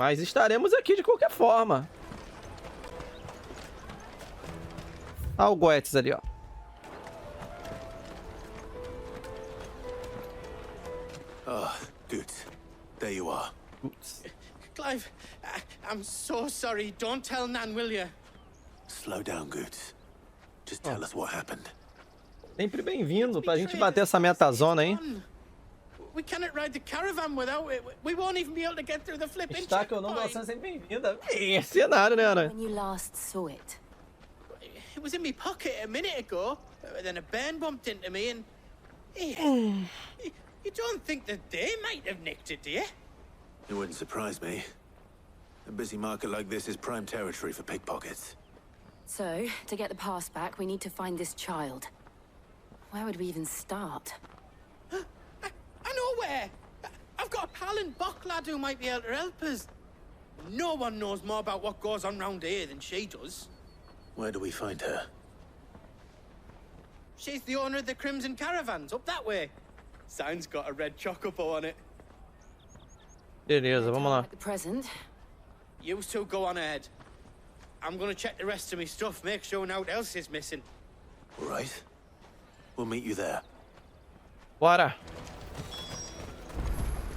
Mas estaremos aqui de qualquer forma. Ah, o Goetz ali, ó. Oh, good. There you are. Putz. Clive, I'm so sorry. Don't tell Nan, will you? Slow down, Goots. Just tell us what happened. Sempre bem-vindo pra gente bater essa metazona, hein? We cannot ride the caravan without it. We won't even be able to get through the flipping Destaque ou não, checkpoint. você é sempre bem-vinda. Cenário, né, Ana? When you last saw it. It was in my pocket a minute ago. Then a bairn bumped into me and... You don't think that they might have nicked it, do you? It wouldn't surprise me. A busy market like this is prime territory for pickpockets. So, to get the pass back, we need to find this child. Where would we even start? I know where! I've got a pal in Bock lad who might be able to help us. No one knows more about what goes on round here than she does. Where do we find her? She's the owner of the Crimson Caravans, up that way. Sign's got a red chocobo on it. Beleza, vamos lá. At the present. You two go on ahead. I'm gonna check the rest of my stuff, make sure no one else is missing. All right. We'll meet you there. Bora.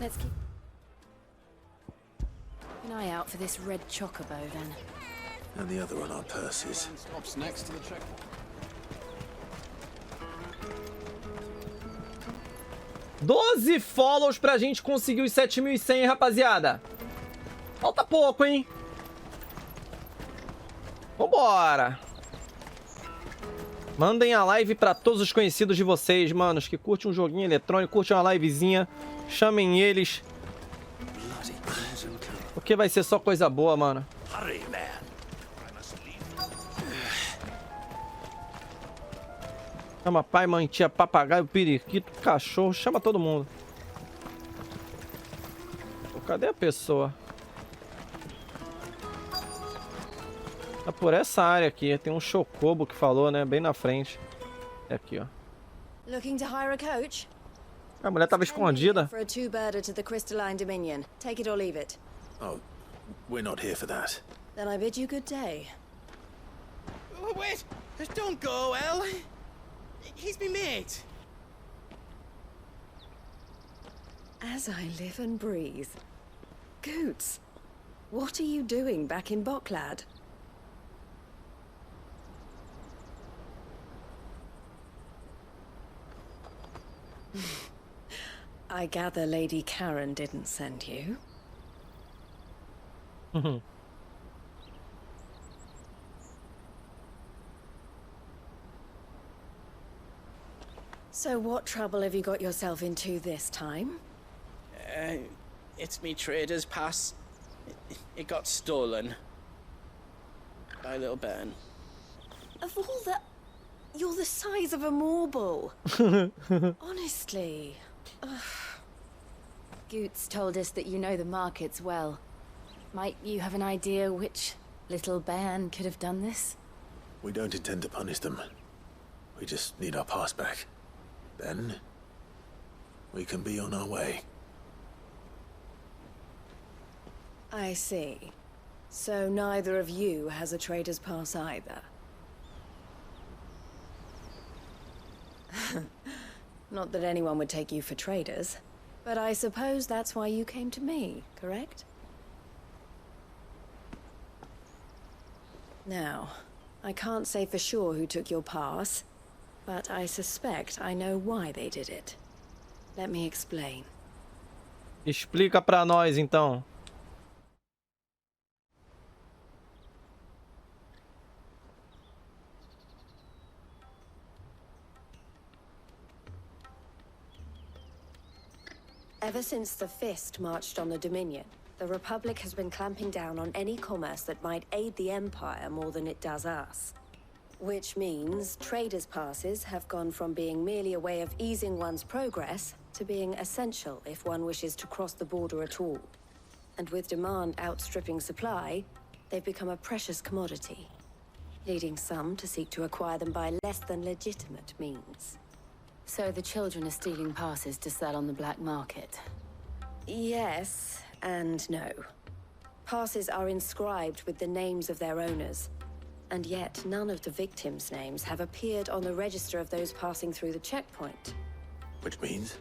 Let's keep an eye out for this red chocobo, then. And the other on our purses. Stops next to the checkpoint. 12 follows pra gente conseguir os 7.100, rapaziada. Falta pouco, hein? Vambora. Mandem a live pra todos os conhecidos de vocês, manos, que curtem um joguinho eletrônico, curtem uma livezinha. Chamem eles. Porque vai ser só coisa boa, mano. Chama pai, mãe, tia, papagaio, periquito, cachorro, chama todo mundo. Pô, cadê a pessoa? Tá por essa área aqui, tem um chocobo que falou, né, bem na frente. É aqui, ó. Looking to hire a coach? A mulher tava escondida. For a two-birder to the Crystalline Dominion. Take it or leave it. Oh, we're not here for that. Then I bid you good day. Oh, wait! Don't go, El. He's me mate. As I live and breathe. Goots, what are you doing back in Bocklad? I gather Lady Karen didn't send you. So what trouble have you got yourself into this time? It's me trader's pass. It got stolen. By a little bairn. Of all the... You're the size of a marble. Honestly. Ugh. Goots told us that you know the markets well. Might you have an idea which little bairn could have done this? We don't intend to punish them. We just need our pass back. Then, we can be on our way. I see. So neither of you has a trader's pass either. Not that anyone would take you for traders, but I suppose that's why you came to me, correct? Now, I can't say for sure who took your pass, but I suspect I know why they did it. Let me explain. Explica pra nós, então. Ever since the Fist marched on the Dominion, the Republic has been clamping down on any commerce that might aid the Empire more than it does us. Which means traders' passes have gone from being merely a way of easing one's progress to being essential if one wishes to cross the border at all. And with demand outstripping supply, they've become a precious commodity, leading some to seek to acquire them by less than legitimate means. So the children are stealing passes to sell on the black market. Yes and no. Passes are inscribed with the names of their owners, and yet none of the victims' names have appeared on the register of those passing through the checkpoint. Which means?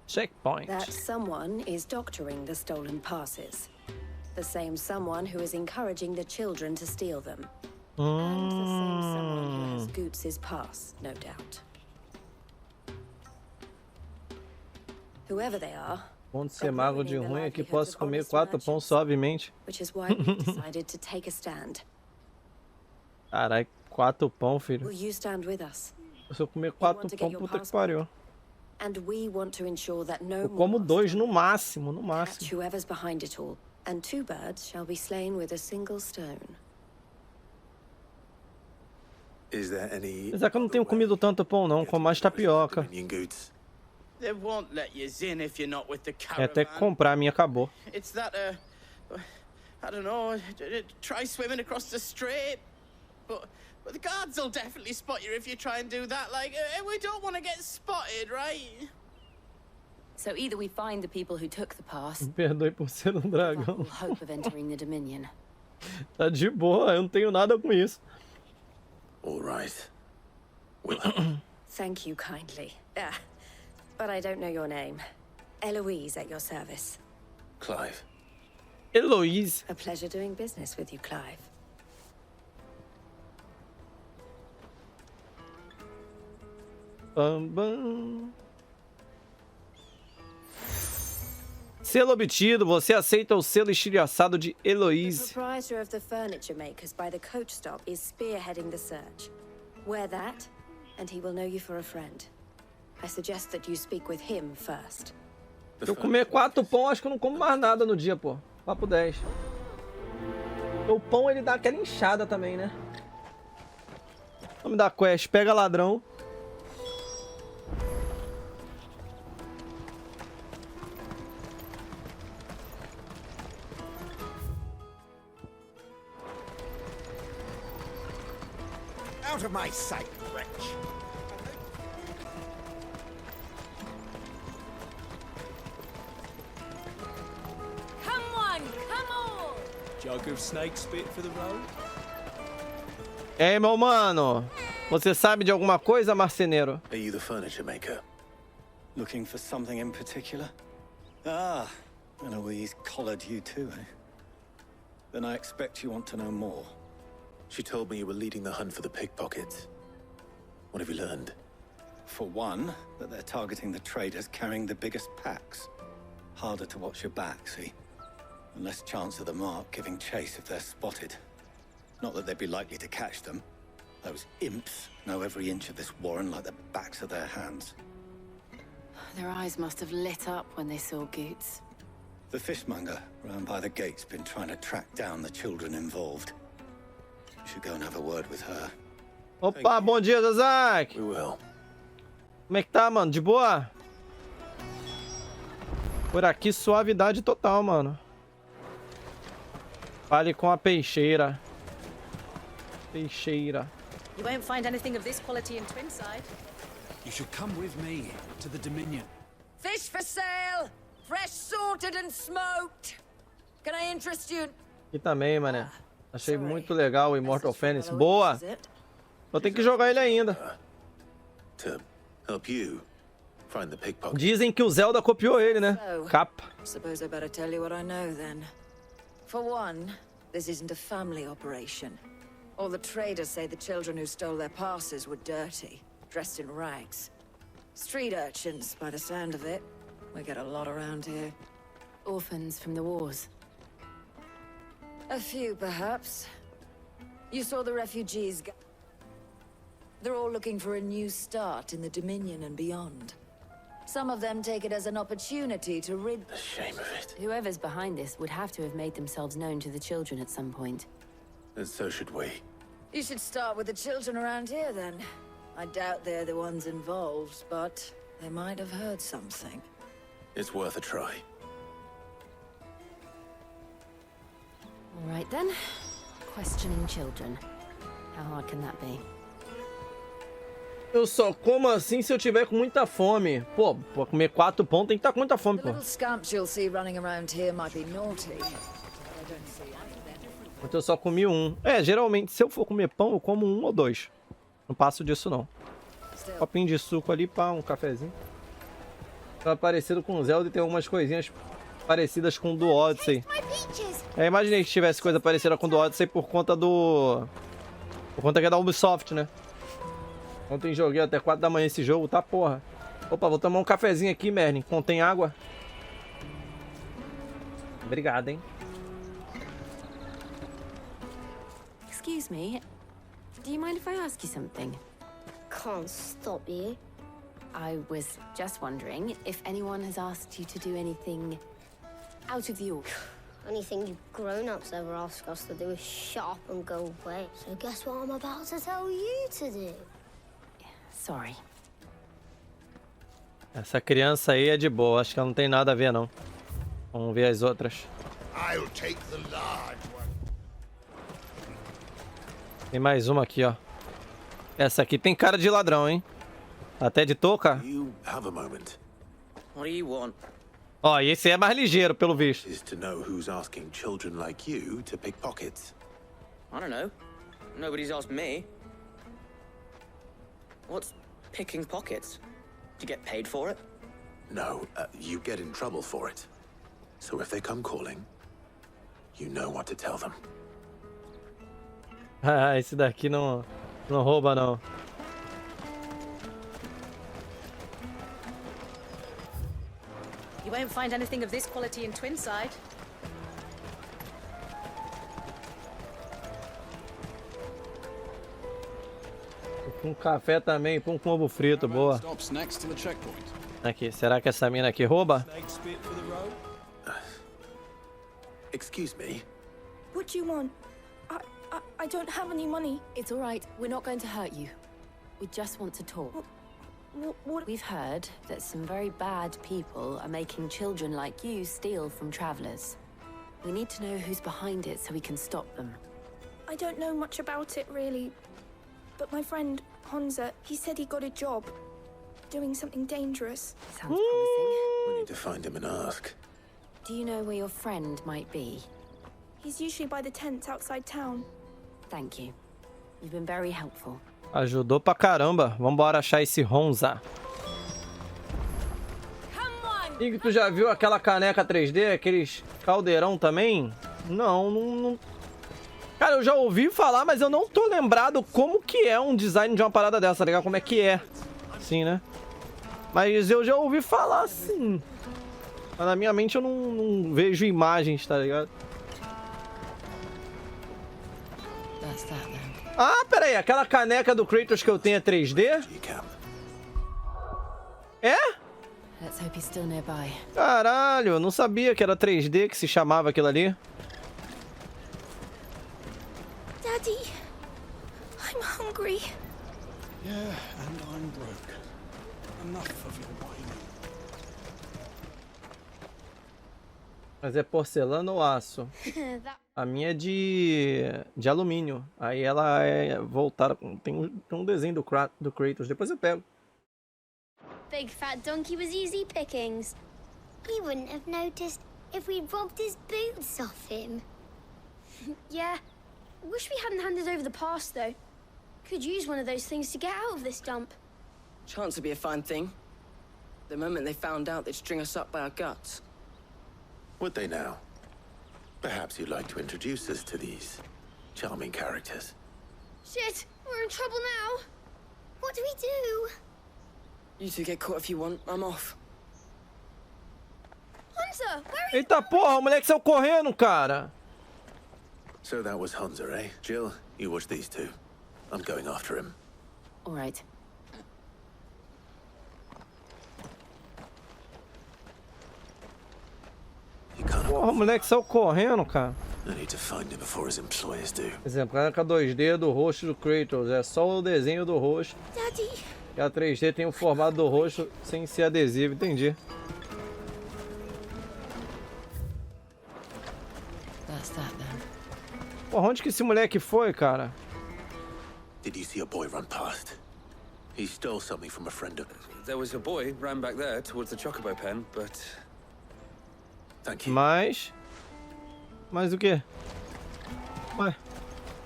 Checkpoint. That someone is doctoring the stolen passes. The same someone who is encouraging the children to steal them. And the same someone who has Goots' pass, no doubt. Whoever they are, Ponto ser mago de ruim é que posso comer 4 pães suavemente. which is why we decided to take a stand. Carai, 4 pão, filho. Will you stand with us? Se eu comer 4 pão, puta que pariu. And we want to ensure that no Eu como more 2 no máximo, no catch máximo. whoever's behind it all, and 2 birds shall be slain with a single stone. Is there any? Apesar que eu não tenho comido tanto pão não, como mais tapioca. Dominion Goots. They won't let you in if you're not with the É até que caravan. comprar, a minha acabou. It's that, I don't know, try swimming across the strait. But the guards will definitely spot you if you try and do that. Like, we don't want to get spotted, right? So either we find the people who took the pass, Me perdoe por ser um give up dragão. all hope of entering the Dominion. Tá de boa, eu não tenho nada com isso. All right. We'll Thank you kindly. But I don't know your name. Eloise at your service. Clive. Heloise. A pleasure doing business with you, Clive. Bam, bam. Selo obtido, você aceita o selo estilhaçado de The Heloise. proprietor of the furniture makers by the coach stop is spearheading the search. Wear that, and he will know you for a friend. I suggest that you speak with him first. Se eu comer 4 pão, acho que eu não como mais nada no dia, pô. Papo 10. O pão, ele dá aquela inchada também, né? Vamos dar quest. Pega ladrão. Out of my sight, wretch! Come on, come on! Jug of snake spit for the road? Ei, meu mano. Você sabe de alguma coisa, marceneiro? Are you the furniture maker? Looking for something in particular? Ah, Eloise collared you too, eh? Then I expect you want to know more. She told me you were leading the hunt for the pickpockets. What have you learned? For one, that they're targeting the traders carrying the biggest packs. Harder to watch your back, see? And less chance of the mark giving chase if they're spotted. Not that they'd be likely to catch them. Those imps know every inch of this warren like the backs of their hands. Their eyes must have lit up when they saw Goots. The fishmonger round by the gate's been trying to track down the children involved. You should go and have a word with her. Opa, bom dia, Zazak. We will. Como é que tá, mano? De boa? Por aqui, suavidade total, mano. Fale com a peixeira. Peixeira. You won't find anything of this quality in Twinside. You should come with me to the Dominion. Fish for sale! Fresh sorted and smoked! Can I interest you? Aqui também, mané. Achei muito legal o Immortal Phoenix. Eloise, Boa! is it? Eu tenho que jogar ele ainda. To help you find the pickpockets. Dizem que o Zelda copiou ele, né? Capa. Suppose I better tell you what I know then. For one, this isn't a family operation. All the traders say the children who stole their passes were dirty, dressed in rags. Street urchins, by the sound of it. We get a lot around here. Orphans from the wars. A few, perhaps. You saw the refugees. They're all looking for a new start in the Dominion and beyond. Some of them take it as an opportunity to rid... The shame of it. Whoever's behind this would have to have made themselves known to the children at some point. And so should we. You should start with the children around here, then. I doubt they're the ones involved, but they might have heard something. It's worth a try. All right then. Questioning children. How hard can that be? Eu só como assim se eu tiver com muita fome. Pô, pra comer 4 pão tem que estar com muita fome, The pô. little scamps you'll see running around here might be naughty. They Ontem eu só comi um. É, geralmente, se eu for comer pão, eu como um ou dois. Não passo disso, não. Copinho de suco ali, pá, um cafezinho. Tá parecido com o Zelda e tem algumas coisinhas parecidas com o do Odyssey. É, imaginei que tivesse coisa parecida com o do Odyssey por conta do... Por conta que é da Ubisoft, né? Ontem joguei até 4 da manhã esse jogo, tá porra. Opa, vou tomar um cafezinho aqui, Merlin. Contém água? Obrigado, hein? Excuse me. Do you mind if I ask you something? Can't stop you. I was just wondering if anyone has asked you to do anything out of the ordinary. Anything you grown-ups ever ask us to do is shut up and go away. So guess what I'm about to tell you to do? Sorry. Essa criança aí é de boa. Acho que ela não tem nada a ver, não. Vamos ver as outras. I'll take the large one. Tem mais uma aqui, ó. Essa aqui tem cara de ladrão, hein? Até de touca. You have a moment. What do you want? Ó, e esse é mais ligeiro, pelo visto. Is to know who's asking children like you to pick pockets. I don't know. Nobody's asked me. What's picking pockets? Do you get paid for it? No, you get in trouble for it. So if they come calling, you know what to tell them. Ah, esse daqui não rouba, não. You won't find anything of this quality in Twinside. Com café também, pão com ovo frito, boa. Aqui, será que essa mina aqui rouba? Excuse me. What do you want? I don't have any money. It's all right. We're not going to hurt you. We just want to talk. What? We've heard that some very bad people are making children like you steal from travelers. We need to know who's behind it so we can stop them. I don't know much about it, really. But my friend, Honza, he said he got a job. Doing something dangerous. Sounds promising. We need to find him and ask. Do you know where your friend might be? He's usually by the tents outside town. Thank you. You've been very helpful. Ajudou pra caramba. Vambora achar esse Honza. Ing, tu já viu aquela caneca 3D? Aqueles caldeirão também? Não. Cara, eu já ouvi falar, mas eu não tô lembrado como que é um design de uma parada dessa, tá ligado? Como é que é. Sim, né? Mas eu já ouvi falar, sim. Mas na minha mente eu não vejo imagens, tá ligado? Ah, pera aí. Aquela caneca do Kratos que eu tenho é 3D? É? Let's hope he's still nearby. Caralho, eu não sabia que era 3D que se chamava aquilo ali. Daddy, I'm hungry. Yeah, and I'm broke. Enough of your whining. Mas é porcelana ou aço? A minha é de alumínio. Aí ela é voltada. Tem um desenho do Kratos. Depois eu pego. Big fat donkey was easy pickings. We wouldn't have noticed if we'd robbed his boots off him. Yeah. Wish we hadn't handed over the pass, though. Could use one of those things to get out of this dump. Chance would be a fine thing. The moment they found out, they'd string us up by our guts. Would they now? Perhaps you'd like to introduce us to these charming characters. Shit, we're in trouble now. What do we do? You two get caught if you want. I'm off. Hunter, where are you? Eita porra, o moleque saiu correndo, cara. So that was Hunza, eh? Jill, you watch these two. I'm going after him. All right. Porra, o moleque saiu correndo, cara. I need to find him before his employers do. Por exemplo, caneca 2D do rosto do Kratos. É só o desenho do rosto. Daddy. E a 3D tem o formato do rosto sem ser adesivo, entendi. Porra, onde que esse moleque foi, cara? Did you see a boy run past? He stole something from a friend of... There was a boy ran back there towards the chocobo pen, but... Thank you. Mas Mas o quê? Ué,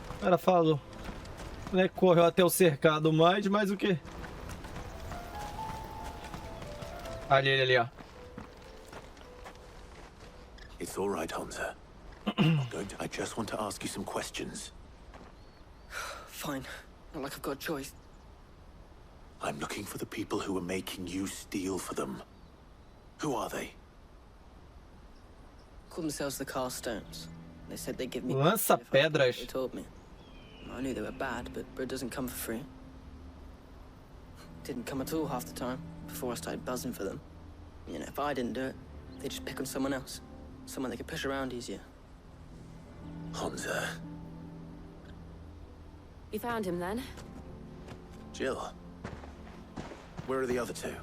o cara falou. Né, correu até o cercado mais o quê? Ali, ó. It's all right, Hansa. I just want to ask you some questions. Fine. Not like I've got a choice. I'm looking for the people who are making you steal for them. Who are they? Call themselves the Carstones. They said they'd give me... Lança Pedras. They told me. I knew they were bad, but bread doesn't come for free. Didn't come at all half the time, before I started buzzing for them. You know, if I didn't do it, they'd just pick on someone else. Someone they could push around easier. Hansa. You found him then? Jill. Where are the other two?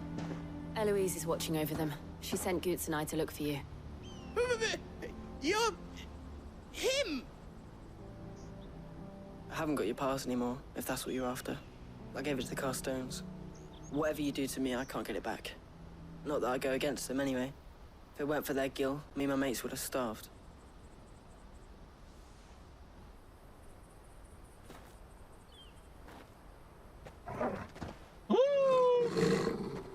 Eloise is watching over them. She sent Goots and I to look for you. You're... him! I haven't got your pass anymore, if that's what you're after. I gave it to the Carstones. Whatever you do to me, I can't get it back. Not that I go against them anyway. If it weren't for their guild, me and my mates would have starved.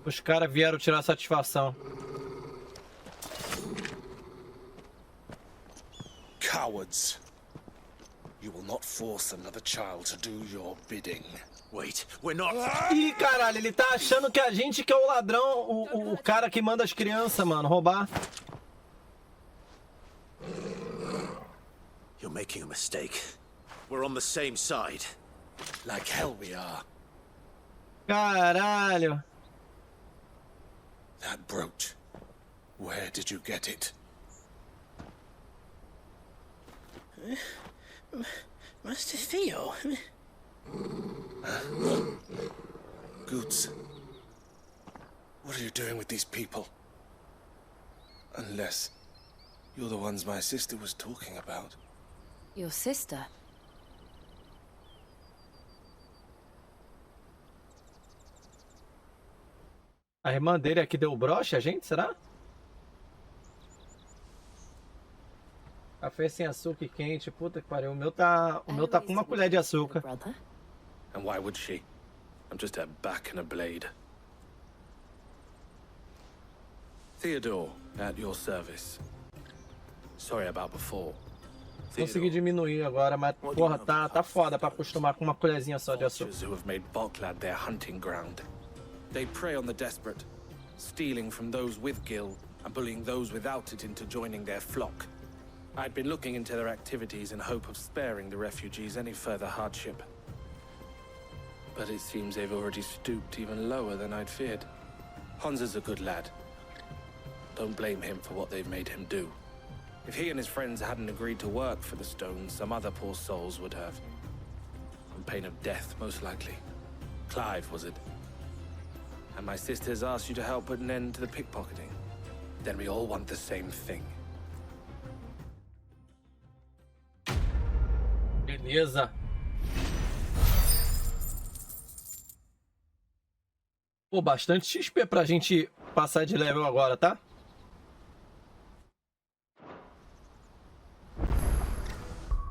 Os caras vieram tirar satisfação. Cowards. You will not force another child to do your bidding. Wait, we're not... Ih, caralho, ele tá achando que a gente que é o ladrão, o cara que manda as crianças, mano, roubar. You're making a mistake. We're on the same side. Like hell we are. Caralho. That brooch. Where did you get it? Master Theo? Goots. What are you doing with these people? Unless you're the ones my sister was talking about. Your sister? A irmã dele é que deu o broche a gente, será? Café sem açúcar e quente, puta que pariu. O meu tá com uma colher de açúcar. And why would she? I'm just her back and a blade. Theodore, at your service. Sorry about before. Consegui diminuir agora, mas porra, tá foda pra acostumar com uma colherzinha só de açúcar. Who have made Boklad their hunting ground. They prey on the desperate, stealing from those with gil and bullying those without it into joining their flock. I'd been looking into their activities in hope of sparing the refugees any further hardship. But it seems they've already stooped even lower than I'd feared. Hansa's a good lad. Don't blame him for what they've made him do. If he and his friends hadn't agreed to work for the stones, some other poor souls would have. On pain of death, most likely. Clive, was it? And my sisters asked you to help put an end to the pickpocketing. Then we all want the same thing. Beleza. Pô, bastante XP pra gente passar de level agora, tá?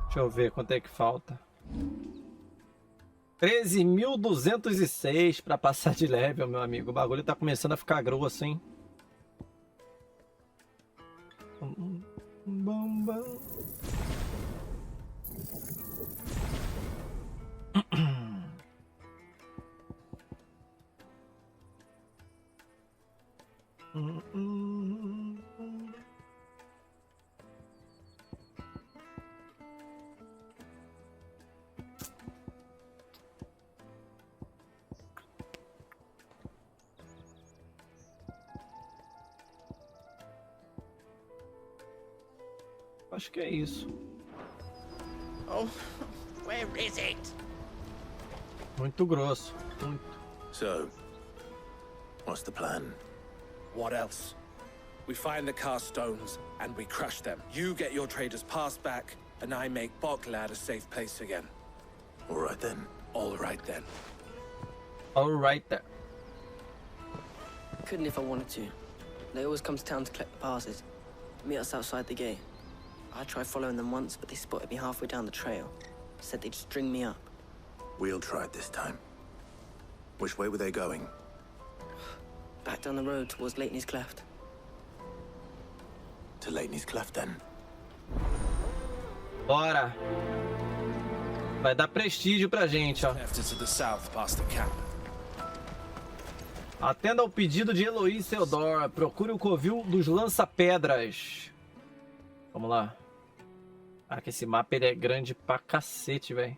Deixa eu ver quanto é que falta. 13.206 pra passar de level, meu amigo. O bagulho tá começando a ficar grosso, hein? Acho que é isso. Oh, where is it? Muito grosso. Muito. So, what's the plan? What else? We find the Carstones and we crush them. You get your trader's pass back, and I make Boklad a safe place again. All right then. All right then. All right then. Couldn't if I wanted to. They always come to town to collect the passes. Meet us outside the gate. I tried following them once, but they spotted me halfway down the trail. Said they'd string me up. We'll try it this time. Which way were they going? Back down the road towards Leighton's Cleft. To Leighton's Cleft, then. Bora. Vai dar prestígio pra gente, ó. Left to the south past the camp. Atenda ao pedido de Eloise Theodora. Procure o covil dos lança-pedras. Vamos lá. Ah, que esse mapa ele é grande pra cacete, velho.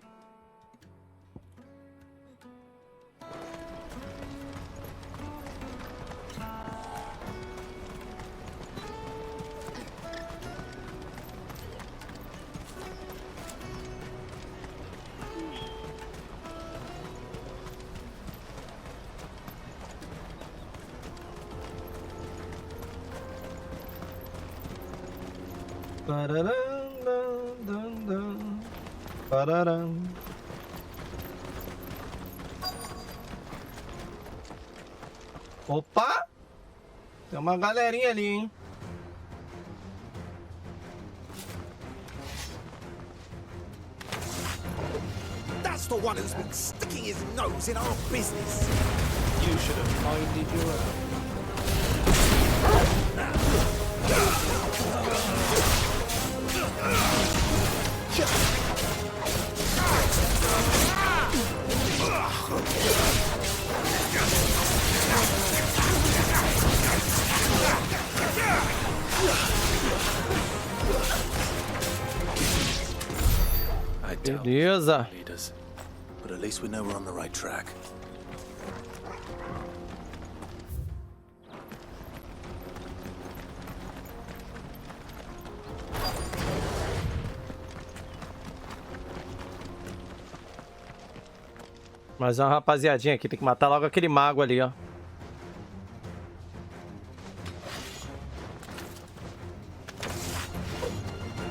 Opa! Tem uma galerinha ali, hein? That's the one who's been sticking his nose in our business. You should have minded your own. Beleza. But at least we know we're on the right track. Mais uma rapaziadinha aqui, tem que matar logo aquele mago ali, ó.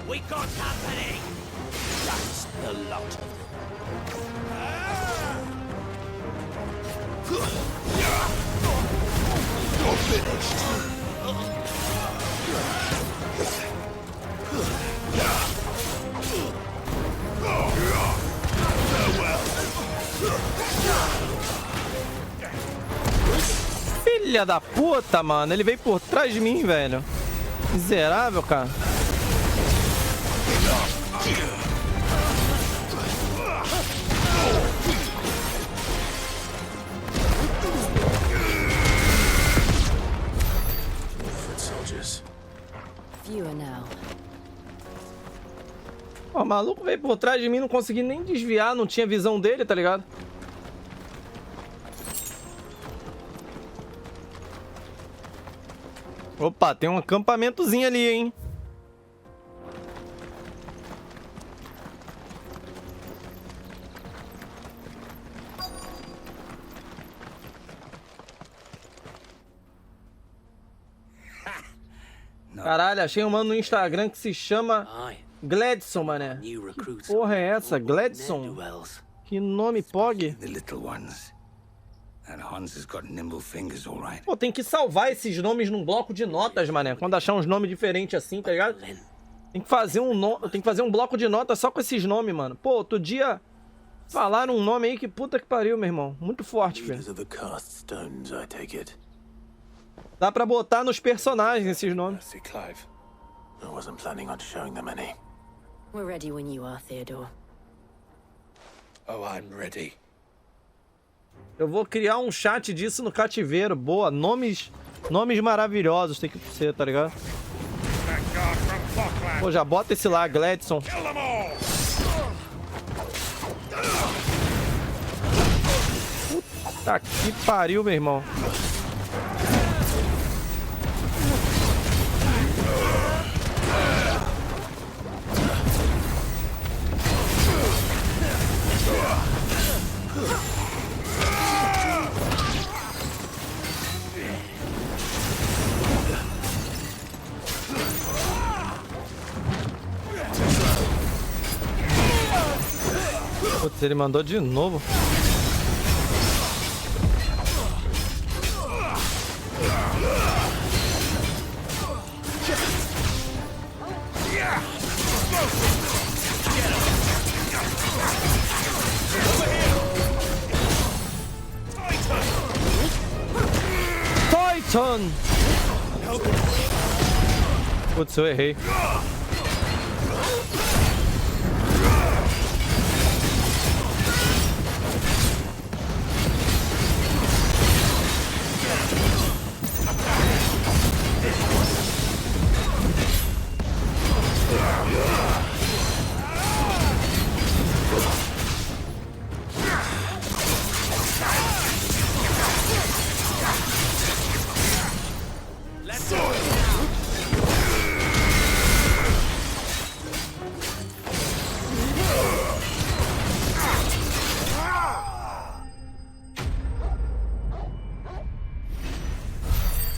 We got company. That's the lot of them. You're finished. Filha da puta, mano. Ele veio por trás de mim, velho. Miserável, cara. Ó, o maluco veio por trás de mim, não consegui nem desviar, não tinha visão dele, tá ligado? Opa, tem um acampamentozinho ali, hein? Caralho, achei um mano no Instagram que se chama Gladson, mané. Que porra é essa? Gladson? Que nome pog? Pô, tem que salvar esses nomes num bloco de notas, mané. Quando achar uns nomes diferentes assim, tá ligado? Tem que fazer um bloco de notas só com esses nomes, mano. Pô, outro dia falaram um nome aí que puta que pariu, meu irmão. Muito forte, filho. Dá pra botar nos personagens esses nomes. I wasn't planning on showing them any. We're ready when you are, Theodore. Oh, I'm ready. Eu vou criar um chat disso no cativeiro. Boa, nomes maravilhosos tem que ser, tá ligado? Pô, já bota esse lá, Gladson. Puta que pariu, meu irmão. Putz, ele mandou de novo. Son! Putz, eu errei.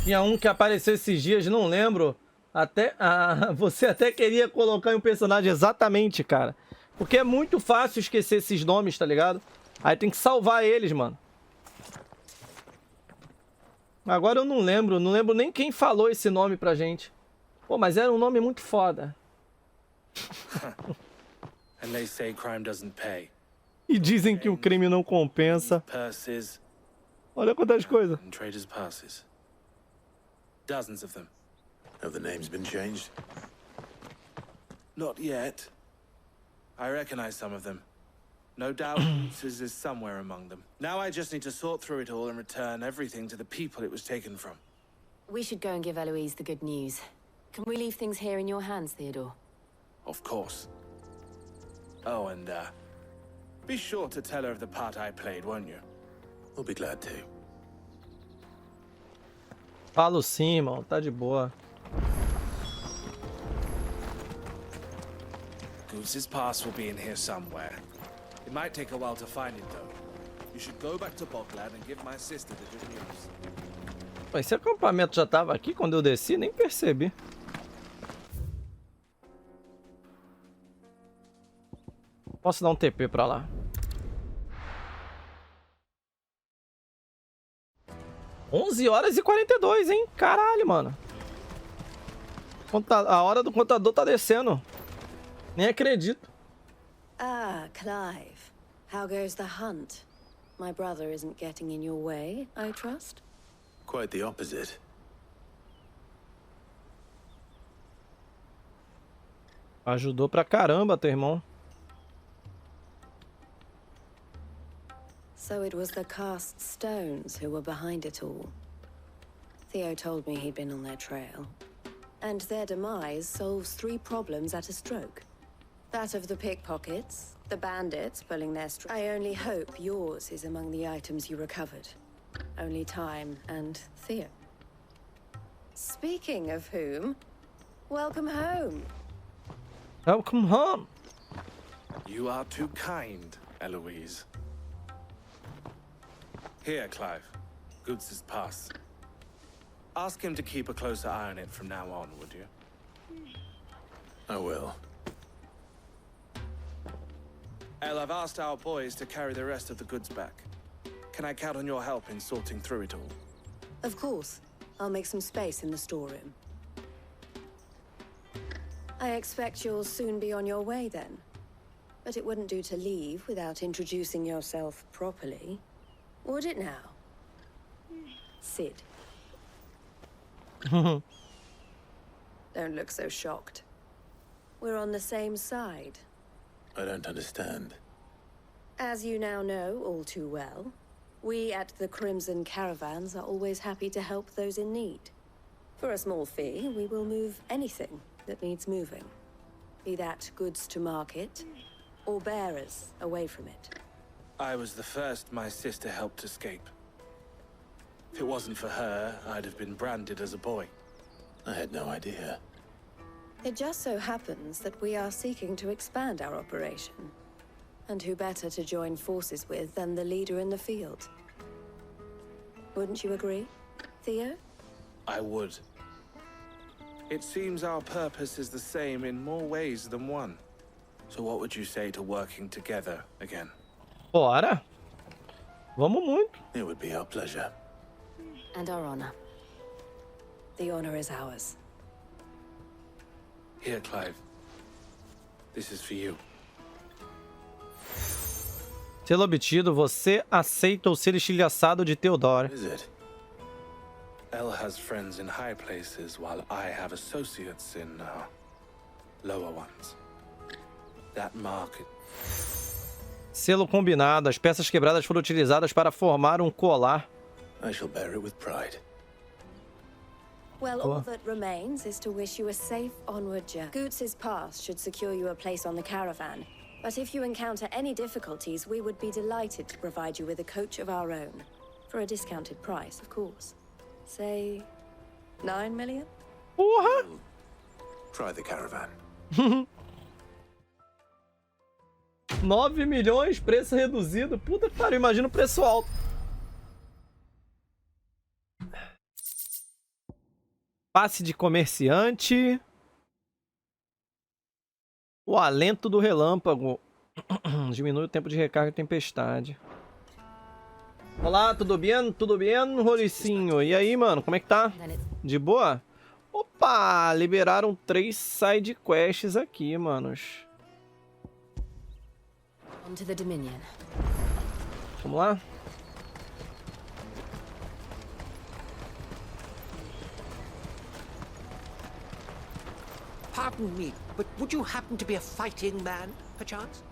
Tinha um que apareceu esses dias, não lembro. Você até queria colocar em um personagem exatamente, cara. Porque é muito fácil esquecer esses nomes, tá ligado? Aí tem que salvar eles, mano. Agora eu não lembro nem quem falou esse nome pra gente. Pô, mas era um nome muito foda. And they say crime doesn't pay. E dizem que o crime não compensa. Purses. Olha quantas coisas. And traders' passes. Dozens of them. Have the names been changed? Not yet. I recognize some of them. No doubt Boots is somewhere among them. Now I just need to sort through it all and return everything to the people it was taken from. We should go and give Eloise the good news. Can we leave things here in your hands, Theodore? Of course. Oh, and be sure to tell her of the part I played, won't you? We'll be glad to. Falo sim, irmão. Tá de boa. Goose's pass will be in here somewhere. It might take a while to find it, though. You should go back to Boglad and give my sister the good news. Esse acampamento já tava aqui quando eu desci, nem percebi. Posso dar um TP pra lá. 11h42, hein? Caralho, mano. A hora do contador tá descendo. Nem acredito. Ah, Clive. How goes the hunt? My brother isn't getting in your way, I trust? Quite the opposite. Ajudou pra caramba, teu irmão. So it was the cast stones who were behind it all. Theo told me he'd been on their trail. And their demise solves 3 problems at a stroke. That of the pickpockets, the bandits pulling their strings. I only hope yours is among the items you recovered. Only time and Theo. Speaking of whom, welcome home. Welcome home. You are too kind, Eloise. Here, Clive. Goods' pass. Ask him to keep a closer eye on it from now on, would you? I will. El, I've asked our boys to carry the rest of the goods back. Can I count on your help in sorting through it all? Of course. I'll make some space in the storeroom. I expect you'll soon be on your way then. But it wouldn't do to leave without introducing yourself properly. Would it now? Sid. Don't look so shocked. We're on the same side. I don't understand. As you now know all too well, we at the Crimson Caravans are always happy to help those in need. For a small fee, we will move anything that needs moving. Be that goods to market, or bearers away from it. I was the first my sister helped escape. If it wasn't for her, I'd have been branded as a boy. I had no idea. It just so happens that we are seeking to expand our operation. And who better to join forces with than the leader in the field? Wouldn't you agree, Theo? I would. It seems our purpose is the same in more ways than one. So what would you say to working together again? Bora. Vamos muito. It would be our pleasure. And our honor. The honor is ours. Here, Clive. This is for you. Selo obtido, você aceita o ser estilhaçado de Theodore. Is it? Elle has friends in high places, while I have associates in lower ones. That market. Selo combinado. As peças quebradas foram utilizadas para formar um colar. I shall bear it with pride. Well, all that remains is to wish you a safe onward journey. Goots's pass should secure you a place on the caravan. But if you encounter any difficulties, we would be delighted to provide you with a coach of our own. For a discounted price, of course. Say, 9 million? Porra! Try the caravan. 9 milhões, preço reduzido. Puta que pariu, imagina o preço alto. Passe de comerciante. O alento do relâmpago. Diminui o tempo de recarga e tempestade. Olá, tudo bem? Tudo bem, Rolicinho? E aí, mano, como é que tá? De boa? Opa, liberaram 3 side quests aqui, manos. Onto the Dominion. Vamos lá? Pardon me, but would you happen to be a fighting man, perchance?